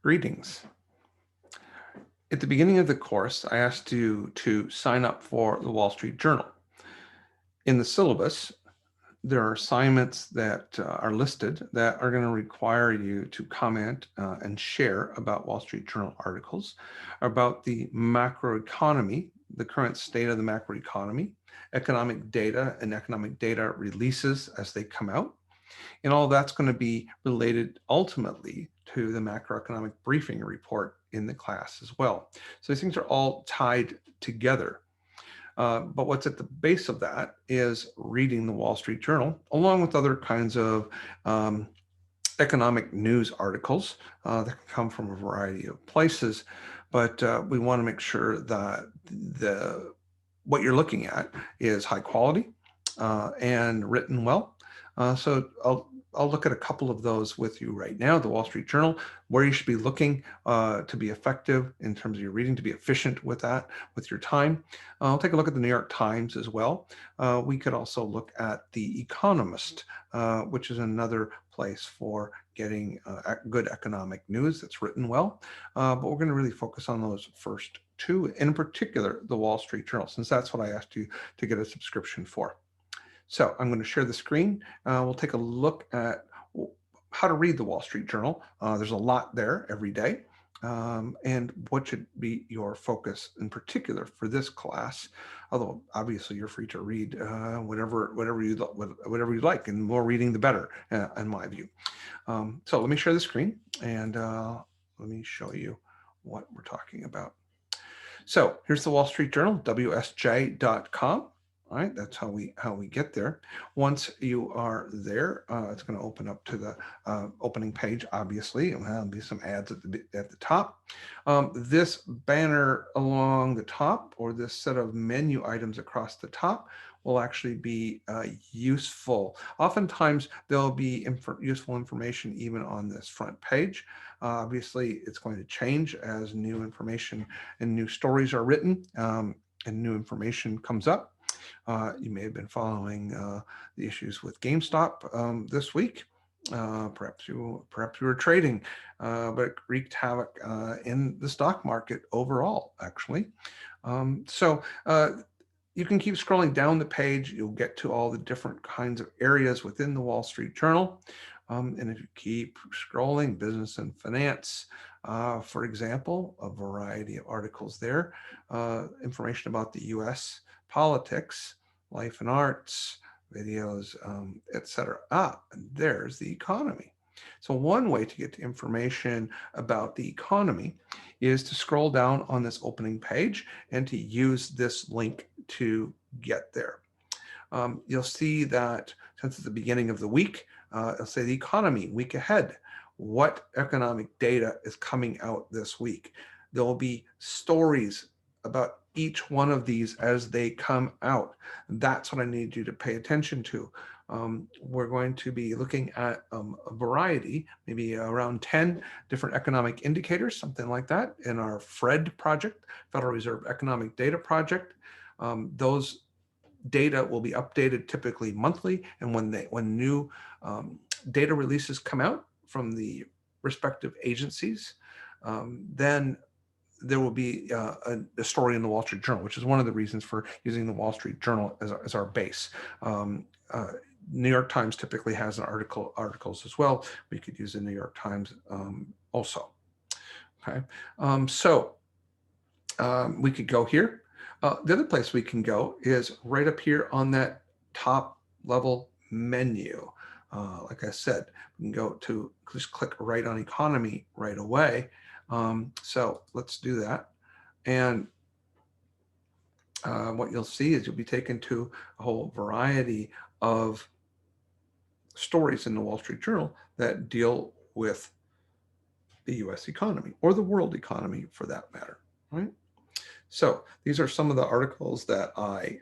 Greetings. At the beginning of the course, I asked you to sign up for the Wall Street Journal. In the syllabus, there are assignments that are listed that are going to require you to comment and share about Wall Street Journal articles, about the macroeconomy, the current state of the macroeconomy, economic data and economic data releases as they come out. And all that's going to be related ultimately to the macroeconomic briefing report in the class as well. So these things are all tied together. But what's at the base of that is reading the Wall Street Journal, along with other kinds of economic news articles that can come from a variety of places. But we want to make sure that what you're looking at is high quality and written well. So I'll look at a couple of those with you right now. The Wall Street Journal, where you should be looking to be effective in terms of your reading, to be efficient with that, with your time. I'll take a look at the New York Times as well. We could also look at The Economist, which is another place for getting good economic news that's written well. But we're going to really focus on those first two, in particular, the Wall Street Journal, since that's what I asked you to get a subscription for. So I'm going to share the screen. We'll take a look at how to read the Wall Street Journal. There's a lot there every day. And what should be your focus in particular for this class? Although obviously you're free to read whatever you like, and more reading the better, in my view. So let me share the screen and let me show you what we're talking about. So here's the Wall Street Journal, WSJ.com. All right, that's how we get there. Once you are there, it's going to open up to the opening page, obviously, and there'll be some ads at the top. This banner along the top, or this set of menu items across the top, will actually be useful. Oftentimes, there'll be useful information even on this front page. Obviously, it's going to change as new information and new stories are written and new information comes up. You may have been following the issues with GameStop this week. Perhaps you were trading, but it wreaked havoc in the stock market overall, actually. So you can keep scrolling down the page. You'll get to all the different kinds of areas within the Wall Street Journal. And if you keep scrolling, business and finance, for example, a variety of articles there, information about the U.S. politics, life and arts, videos, etc. And there's the economy. So one way to get to information about the economy is to scroll down on this opening page and to use this link to get there. You'll see that since it's the beginning of the week, it'll say the economy, week ahead. What economic data is coming out this week? There will be stories about each one of these as they come out. That's what I need you to pay attention to. We're going to be looking at a variety, maybe around 10 different economic indicators, something like that, in our FRED project, Federal Reserve Economic Data Project. Those data will be updated typically monthly, and when new data releases come out from the respective agencies, then there will be a story in the Wall Street Journal, which is one of the reasons for using the Wall Street Journal as our base. New York Times typically has articles as well. We could use the New York Times also. Okay, we could go here. The other place we can go is right up here on that top level menu. Like I said, we can go to just click right on economy right away. So let's do that. And what you'll see is you'll be taken to a whole variety of stories in the Wall Street Journal that deal with the US economy, or the world economy for that matter, right? So these are some of the articles that I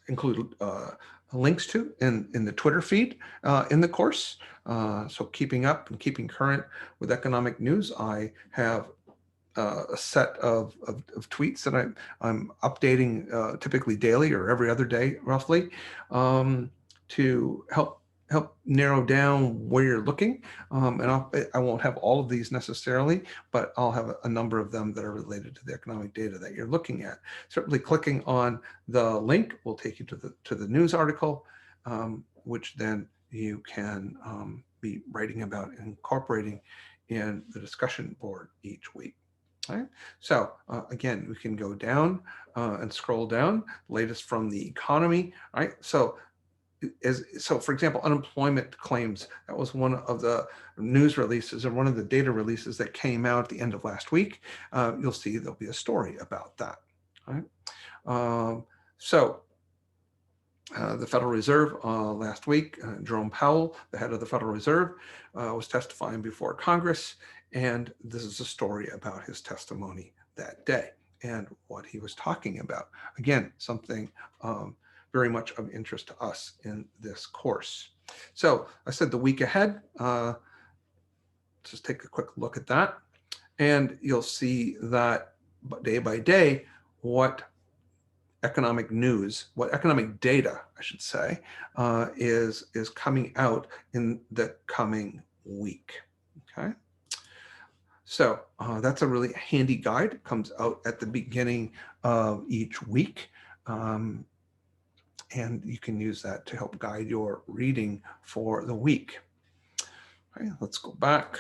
included links to in the Twitter feed in the course. So keeping up and keeping current with economic news, I have a set of tweets that I'm updating typically daily or every other day, roughly, to help help narrow down where you're looking. And I won't have all of these necessarily, but I'll have a number of them that are related to the economic data that you're looking at. Certainly clicking on the link will take you to the news article, which then you can be writing about and incorporating in the discussion board each week. Right. So again, we can go down and scroll down. Latest from the economy. Right. So for example, unemployment claims, that was one of the news releases or one of the data releases that came out at the end of last week. You'll see there'll be a story about that. Right. The Federal Reserve last week, Jerome Powell, the head of the Federal Reserve, was testifying before Congress, and this is a story about his testimony that day and what he was talking about. Again, something very much of interest to us in this course. So I said the week ahead, just take a quick look at that, and you'll see that day by day what economic news, what economic data, I should say, is coming out in the coming week. Okay. So that's a really handy guide. It comes out at the beginning of each week. And you can use that to help guide your reading for the week. Okay, let's go back.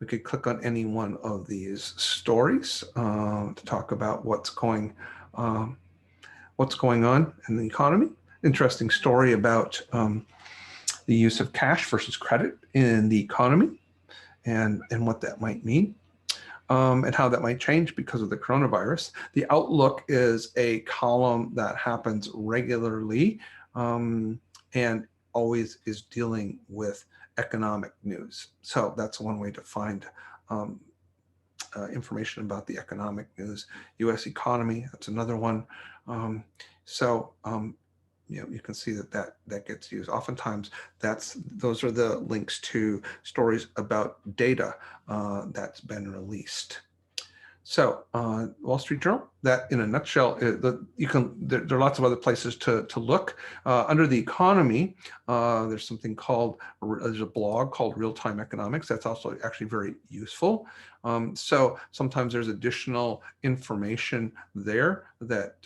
We could click on any one of these stories to talk about what's going on in the economy. Interesting story about the use of cash versus credit in the economy and what that might mean. And how that might change because of the coronavirus. The outlook is a column that happens regularly and always is dealing with economic news. So that's one way to find information about the economic news. U.S. economy, that's another one. You can see that gets used. Oftentimes, those are the links to stories about data that's been released. So, Wall Street Journal, that in a nutshell, there are lots of other places to look. Under the economy, there's a blog called Real Time Economics. That's also actually very useful. So sometimes there's additional information there that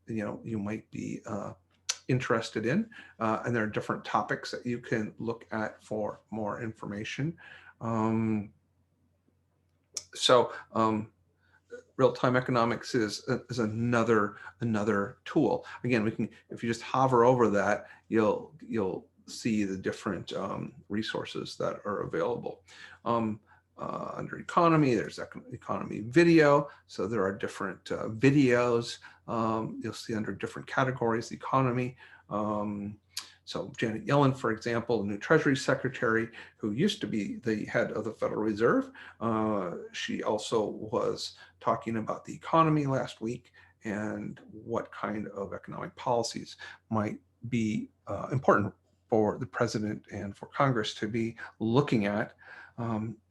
you might be interested in, and there are different topics that you can look at for more information. Real-time economics is another tool. Again, if you just hover over that, you'll see the different resources that are available. Under economy, there's economy video. So there are different videos. You'll see under different categories, the economy. So Janet Yellen, for example, the new Treasury Secretary, who used to be the head of the Federal Reserve, she also was talking about the economy last week and what kind of economic policies might be important for the president and for Congress to be looking at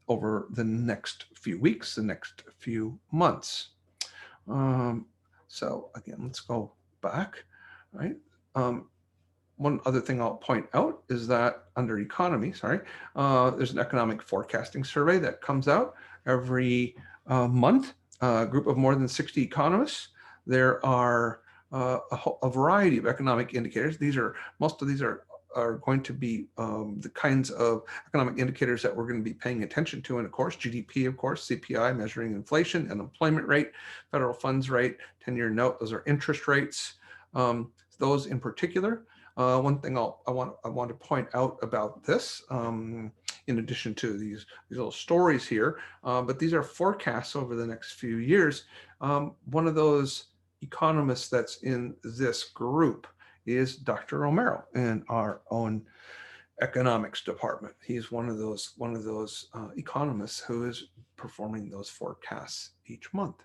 over the next few weeks, the next few months. So again, let's go back, right? One other thing I'll point out is that under economy, there's an economic forecasting survey that comes out every month, a group of more than 60 economists. There are a variety of economic indicators. Most of these are going to be the kinds of economic indicators that we're going to be paying attention to. And of course, GDP, of course, CPI, measuring inflation, unemployment rate, federal funds rate, 10-year note, those are interest rates. Those in particular. One thing I want to point out about this, in addition to these little stories here, but these are forecasts over the next few years. One of those economists that's in this group is Dr. Romero in our own economics department. He's one of those economists who is performing those forecasts each month.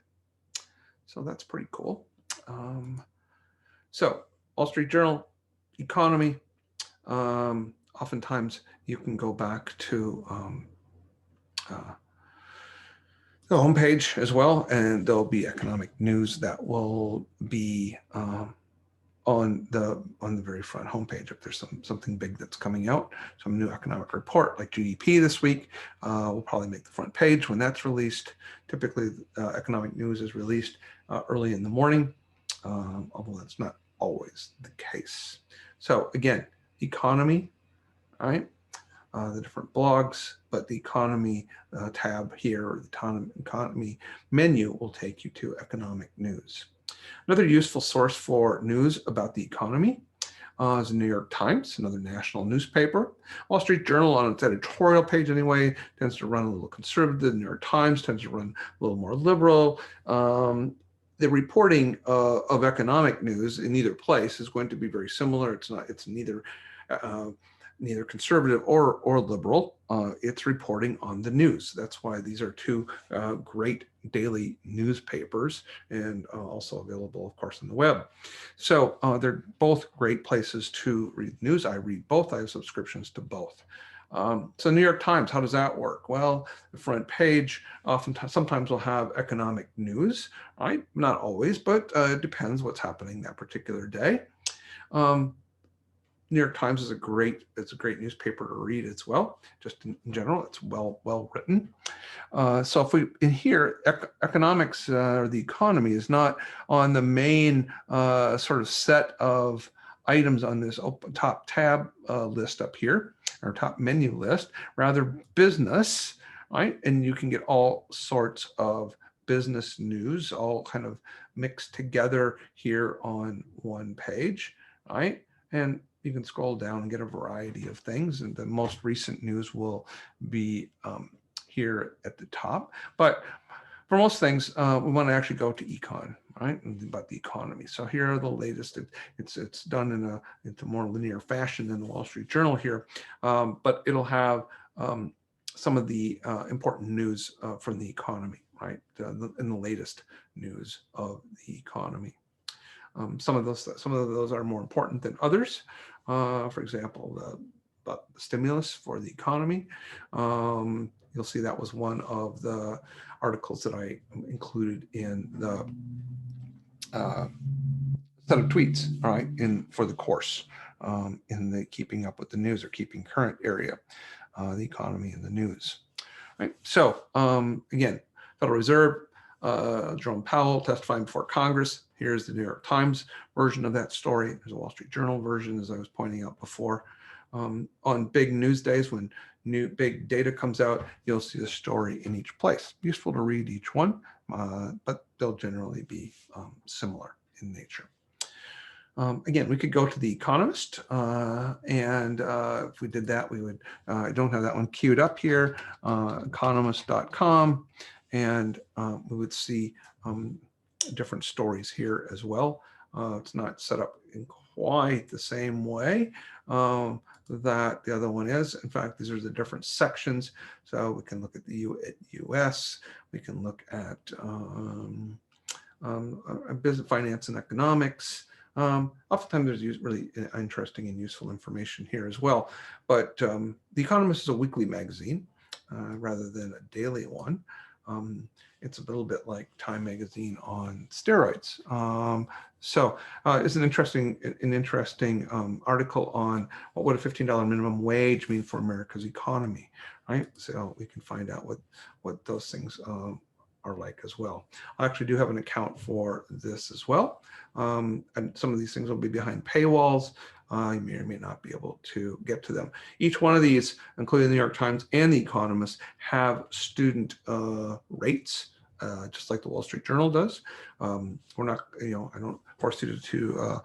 So that's pretty cool. So Wall Street Journal, economy. Oftentimes you can go back to the homepage as well, and there'll be economic news that will be on the very front homepage. If there's something big that's coming out, some new economic report like GDP this week, we'll probably make the front page when that's released. Typically, economic news is released early in the morning, although that's not always the case. So again, economy, all right, the different blogs, but the economy tab here, or the economy menu, will take you to economic news. Another useful source for news about the economy is the New York Times, another national newspaper. Wall Street Journal, on its editorial page anyway, tends to run a little conservative. The New York Times tends to run a little more liberal. The reporting of economic news in either place is going to be very similar. It's neither conservative or liberal. It's reporting on the news. That's why these are two great daily newspapers, and also available, of course, on the web. So they're both great places to read news. I read both. I have subscriptions to both. So New York Times, how does that work? Well, the front page sometimes will have economic news, right? Not always, but it depends what's happening that particular day. New York Times is a great newspaper to read as well. Just in general, it's well written. So if we in here, economics or the economy is not on the main sort of set of items on this top tab list up here, or top menu list, rather business, right? And you can get all sorts of business news, all kind of mixed together here on one page, right? And you can scroll down and get a variety of things, and the most recent news will be here at the top. But for most things, we want to actually go to econ, right? And about the economy. So here are the latest. It's done in a more linear fashion than the Wall Street Journal here, but it'll have some of the important news from the economy, right? In the latest news of the economy. Some of those are more important than others. For example, about the stimulus for the economy. You'll see that was one of the articles that I included in the set of tweets, all right, for the course in the keeping up with the news or keeping current area, the economy and the news. Right. So again, Federal Reserve, Jerome Powell testifying before Congress. Here's the New York Times version of that story. There's a Wall Street Journal version, as I was pointing out before. On big news days, when new big data comes out, you'll see the story in each place. Useful to read each one, but they'll generally be similar in nature. Again, we could go to The Economist, and if we did that, we would, I don't have that one queued up here, economist.com, and we would see different stories here as well. It's not set up in quite the same way that the other one is. In fact, these are the different sections. So we can look at the US, we can look at business, finance, and economics. Oftentimes there's really interesting and useful information here as well. But The Economist is a weekly magazine rather than a daily one. It's a little bit like Time Magazine on steroids. So it's an interesting article on what would a $15 minimum wage mean for America's economy, right? So we can find out what those things are like as well. I actually do have an account for this as well. And some of these things will be behind paywalls. You may or may not be able to get to them. Each one of these, including the New York Times and The Economist, have student rates, just like the Wall Street Journal does. We're not, I don't force you to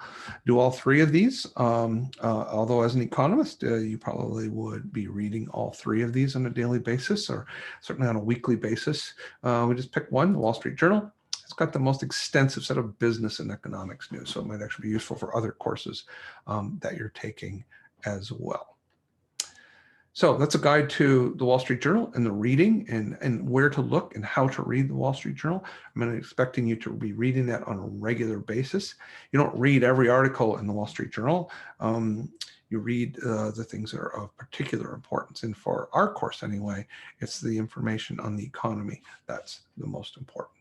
do all three of these. Although as an economist, you probably would be reading all three of these on a daily basis, or certainly on a weekly basis. We just pick one, the Wall Street Journal. It's got the most extensive set of business and economics news, so it might actually be useful for other courses that you're taking as well. So that's a guide to the Wall Street Journal and the reading and where to look and how to read the Wall Street Journal. I'm expecting you to be reading that on a regular basis. You don't read every article in the Wall Street Journal. You read the things that are of particular importance. And for our course anyway, it's the information on the economy that's the most important.